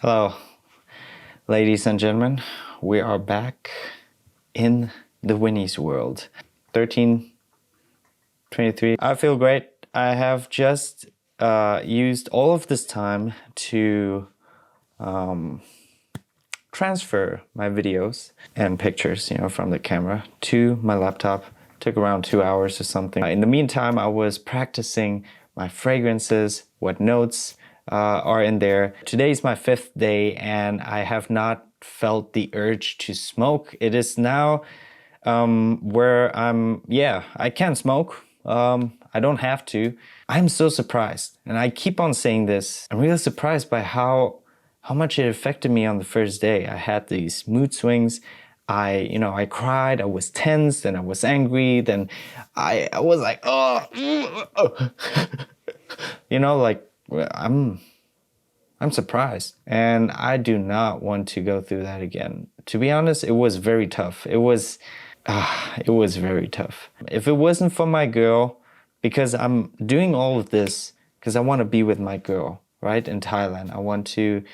Hello, ladies and gentlemen. We are back in the Winnie's world. 13:23. I feel great. I have just used all of this time to transfer my videos and pictures, from the camera to my laptop. Took around 2 hours or something. In the meantime, I was practicing my fragrances, what notes are in there. Today's my 5th day and I have not felt the urge to smoke. It is now where I can smoke. I don't have to. I'm so surprised, and I keep on saying this. I'm really surprised by how much it affected me on the first day. I had these mood swings. I cried, I was tense, then I was angry, then I was like, I'm surprised, and I do not want to go through that again. To be honest, it was very tough. It was very tough. If it wasn't for my girl, because I'm doing all of this because I want to be with my girl, right, in Thailand. I want to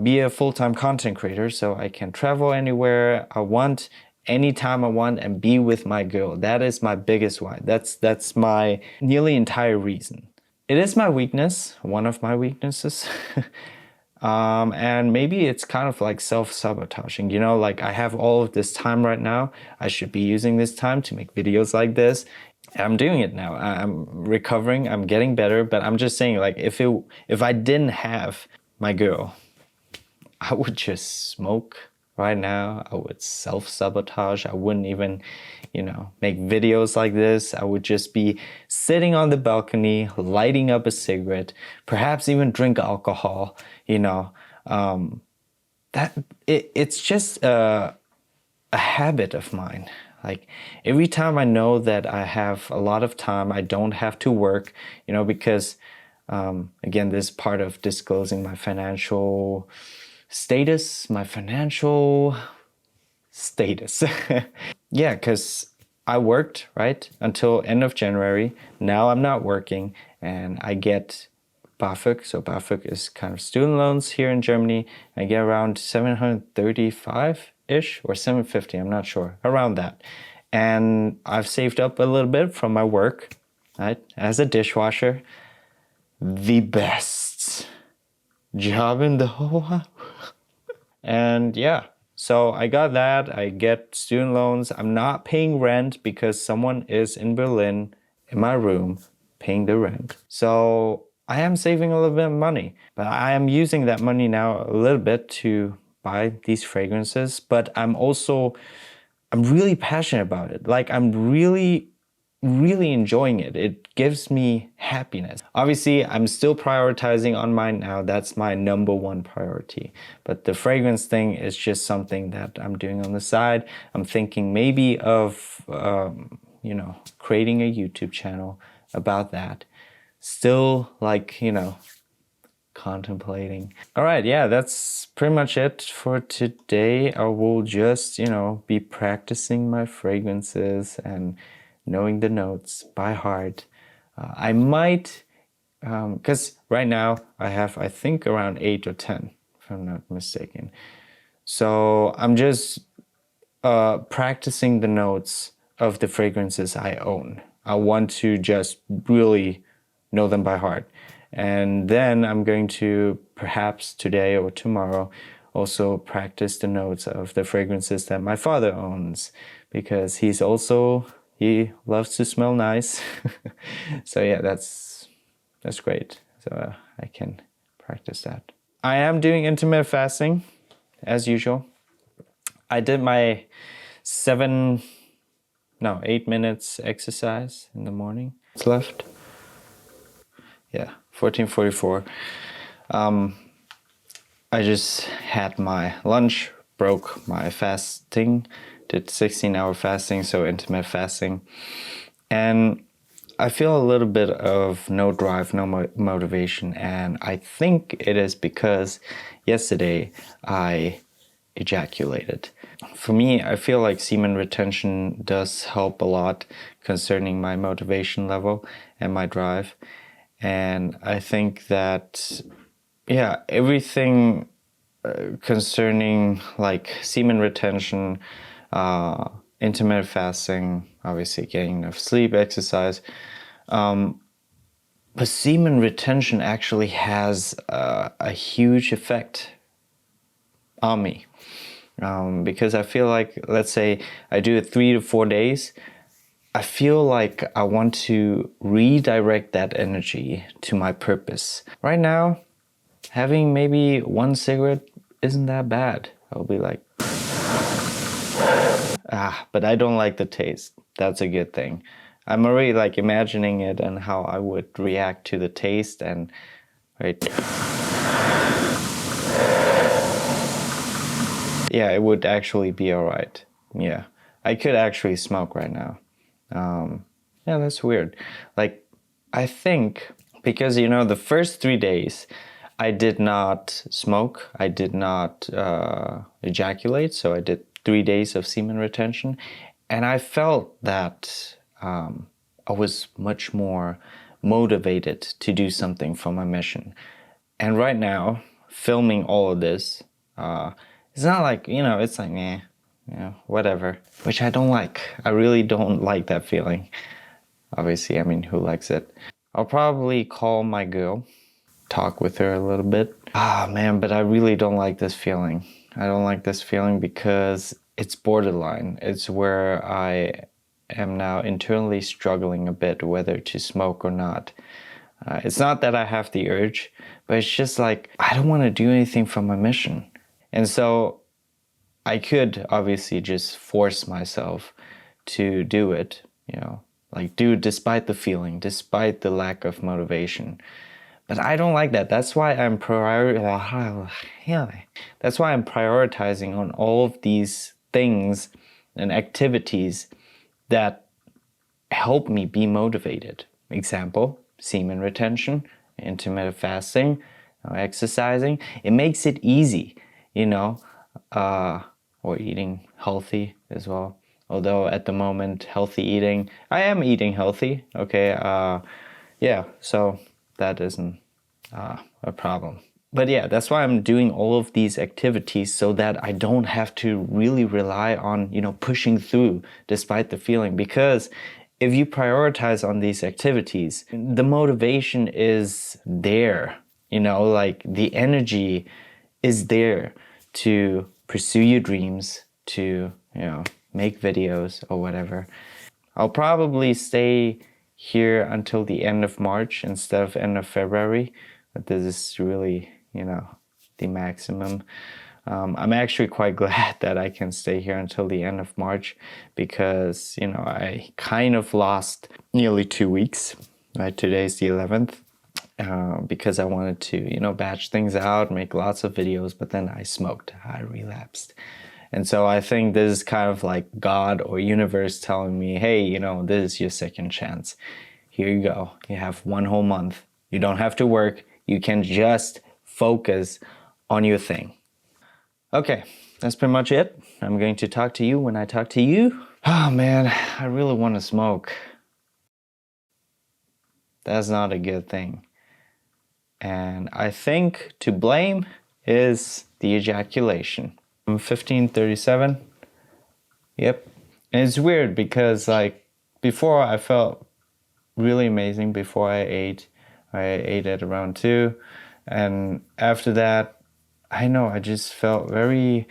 be a full-time content creator so I can travel anywhere I want, anytime I want, and be with my girl. That is my biggest why. That's my nearly entire reason. It is my weakness, one of my weaknesses. And maybe it's kind of like self-sabotaging, like I have all of this time right now. I should be using this time to make videos like this. I'm doing it now. I'm recovering, I'm getting better, but I'm just saying, like, if I didn't have my girl, I would just smoke right now. I would self-sabotage. I wouldn't even, make videos like this. I would just be sitting on the balcony, lighting up a cigarette, perhaps even drink alcohol, it's just a habit of mine. Like every time I know that I have a lot of time, I don't have to work, because again, this is part of disclosing my financial status. Yeah, because I worked, right, until end of January. Now I'm not working and I get BAföG. So BAföG is kind of student loans here in Germany. I get around 735-ish or 750, I'm not sure, around that. And I've saved up a little bit from my work, right, as a dishwasher. The best job in the whole world. And yeah, so I got that. I get student loans. I'm not paying rent because someone is in Berlin in my room paying the rent. So I am saving a little bit of money, but I am using that money now a little bit to buy these fragrances. But I'm really passionate about it. Like I'm really enjoying it. It gives me happiness. Obviously, I'm still prioritizing on mine now. That's my number one priority. But the fragrance thing is just something that I'm doing on the side. I'm thinking maybe of, creating a YouTube channel about that. Still contemplating. All right, yeah, that's pretty much it for today. I will just, be practicing my fragrances and knowing the notes by heart. I might, because right now I have, I think, around 8 or 10, if I'm not mistaken. So I'm just practicing the notes of the fragrances I own. I want to just really know them by heart. And then I'm going to, perhaps today or tomorrow, also practice the notes of the fragrances that my father owns, because he loves to smell nice. So yeah, that's great. So I can practice that. I am doing intermittent fasting as usual. I did my 8 minutes exercise in the morning. It's left. Yeah, 14:44. I just had my lunch, broke my fasting, did 16-hour fasting, so intermittent fasting. And I feel a little bit of no drive, no motivation. And I think it is because yesterday I ejaculated. For me, I feel like semen retention does help a lot concerning my motivation level and my drive. And I think that yeah, everything concerning like semen retention, intermittent fasting, obviously getting enough sleep, exercise. But semen retention actually has a huge effect on me. Because I feel like, let's say I do it 3 to 4 days, I feel like I want to redirect that energy to my purpose. Right now, having maybe one cigarette isn't that bad. I'll be like, but I don't like the taste. That's a good thing. I'm already like imagining it and how I would react to the taste and right. Yeah, it would actually be all right. Yeah, I could actually smoke right now. Yeah, that's weird. Like, I think because, the first 3 days I did not smoke, I did not ejaculate, so I did 3 days of semen retention, and I felt that I was much more motivated to do something for my mission. And right now, filming all of this, it's not like, it's like, whatever, which I don't like. I really don't like that feeling. Obviously, I mean, who likes it? I'll probably call my girl, talk with her a little bit. Man, but I really don't like this feeling. I don't like this feeling because it's borderline. It's where I am now internally struggling a bit whether to smoke or not. It's not that I have the urge, but it's just like, I don't want to do anything for my mission. And so I could obviously just force myself to do it, like do it despite the feeling, despite the lack of motivation. But I don't like that. That's why I'm prioritizing on all of these things and activities that help me be motivated. Example, semen retention, intermittent fasting, exercising. It makes it easy, or eating healthy as well. Although at the moment, healthy eating, I am eating healthy, okay? Yeah, so that isn't a problem. But yeah, that's why I'm doing all of these activities so that I don't have to really rely on, pushing through despite the feeling. Because if you prioritize on these activities, the motivation is there, like the energy is there to pursue your dreams, to, make videos or whatever. I'll probably stay here until the end of March instead of end of February. But this is really, the maximum. I'm actually quite glad that I can stay here until the end of March because, I kind of lost nearly 2 weeks. Right, today's the 11th. Because I wanted to, batch things out, make lots of videos, but then I smoked. I relapsed. And so I think this is kind of like God or universe telling me, hey, this is your second chance. Here you go. You have 1 whole month. You don't have to work. You can just focus on your thing. Okay, that's pretty much it. I'm going to talk to you when I talk to you. Oh man, I really want to smoke. That's not a good thing. And I think to blame is the ejaculation. I'm 1537. Yep. And it's weird because like before I felt really amazing before I ate. I ate at around 2. And after that, I just felt very,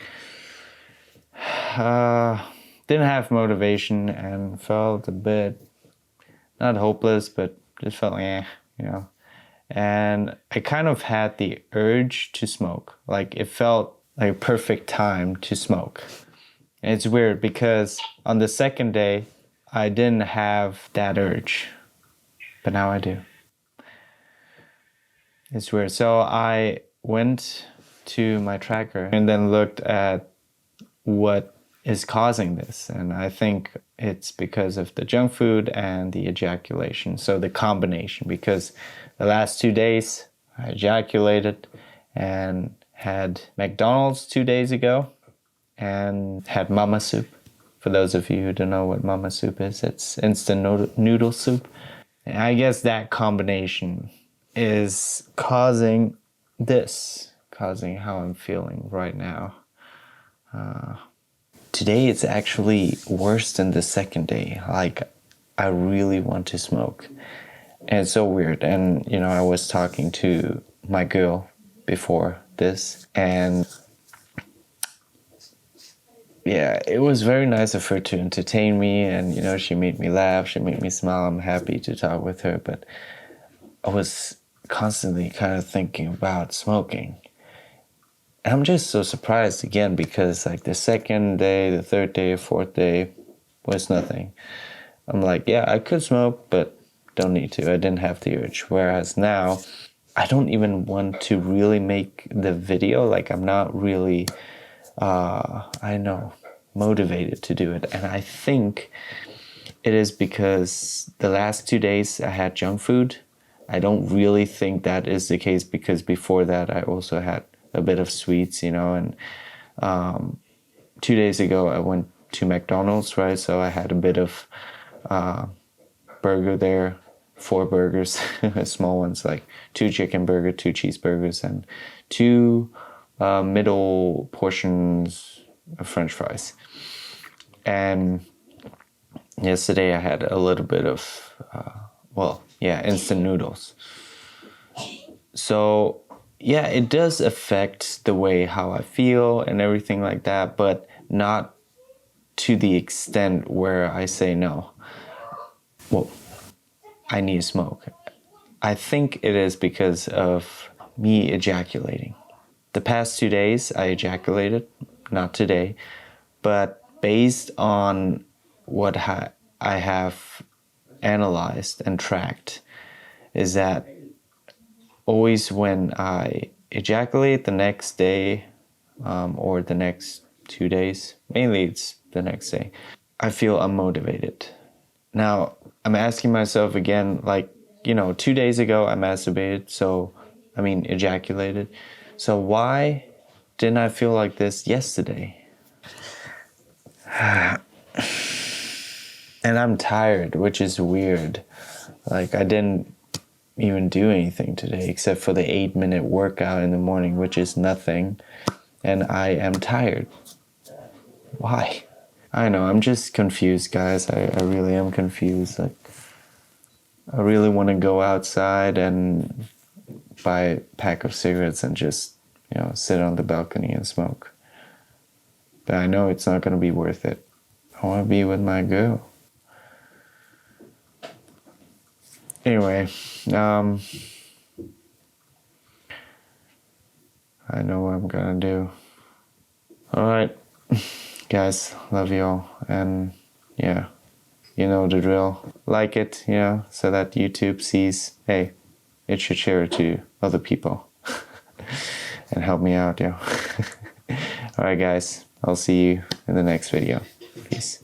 didn't have motivation and felt a bit, not hopeless, but just felt like, And I kind of had the urge to smoke. Like it felt like a perfect time to smoke. And it's weird because on the second day, I didn't have that urge, but now I do. It's weird. So I went to my tracker and then looked at what is causing this. And I think it's because of the junk food and the ejaculation. So the combination, because the last 2 days I ejaculated and had McDonald's 2 days ago and had mama soup. For those of you who don't know what mama soup is, it's instant noodle soup. And I guess that combination is causing this causing how I'm feeling right now. Today it's actually worse than the second day. Like, I really want to smoke. And it's so weird. And, you know, I was talking to my girl before this, and yeah, it was very nice of her to entertain me, and, you know, she made me laugh, she made me smile. I'm happy to talk with her, but I was constantly kind of thinking about smoking. And I'm just so surprised again, because like the second day, the third day, fourth day was nothing. I'm like, yeah, I could smoke, but don't need to. I didn't have the urge. Whereas now, I don't even want to really make the video. Like, I'm not really, I know, motivated to do it. And I think it is because the last 2 days I had junk food. I don't really think that is the case, because before that I also had a bit of sweets, you know, and 2 days ago I went to McDonald's, right? So I had a bit of burger there, 4 burgers, small ones, like 2 chicken burger, 2 cheeseburgers, and 2 middle portions of French fries. And yesterday I had a little bit of, instant noodles. So yeah, it does affect the way how I feel and everything like that, but not to the extent where I say no. Well, I need to smoke. I think it is because of me ejaculating. The past 2 days I ejaculated, not today, but based on what I have analyzed and tracked, is that always when I ejaculate the next day, or the next 2 days, mainly it's the next day, I feel unmotivated. Now, I'm asking myself again, like, you know, 2 days ago I masturbated, ejaculated. So why didn't I feel like this yesterday? And I'm tired, which is weird. Like, I didn't even do anything today except for the 8-minute workout in the morning, which is nothing. And I am tired. Why? I know, I'm just confused, guys. I really am confused. Like, I really want to go outside and buy a pack of cigarettes and just, you know, sit on the balcony and smoke. But I know it's not going to be worth it. I want to be with my girl. Anyway, I know what I'm gonna do. Alright, guys, love you all. And yeah, you know the drill. Like it, you know, so that YouTube sees, hey, it should share it to other people. And help me out, yo. Alright, guys, I'll see you in the next video. Peace.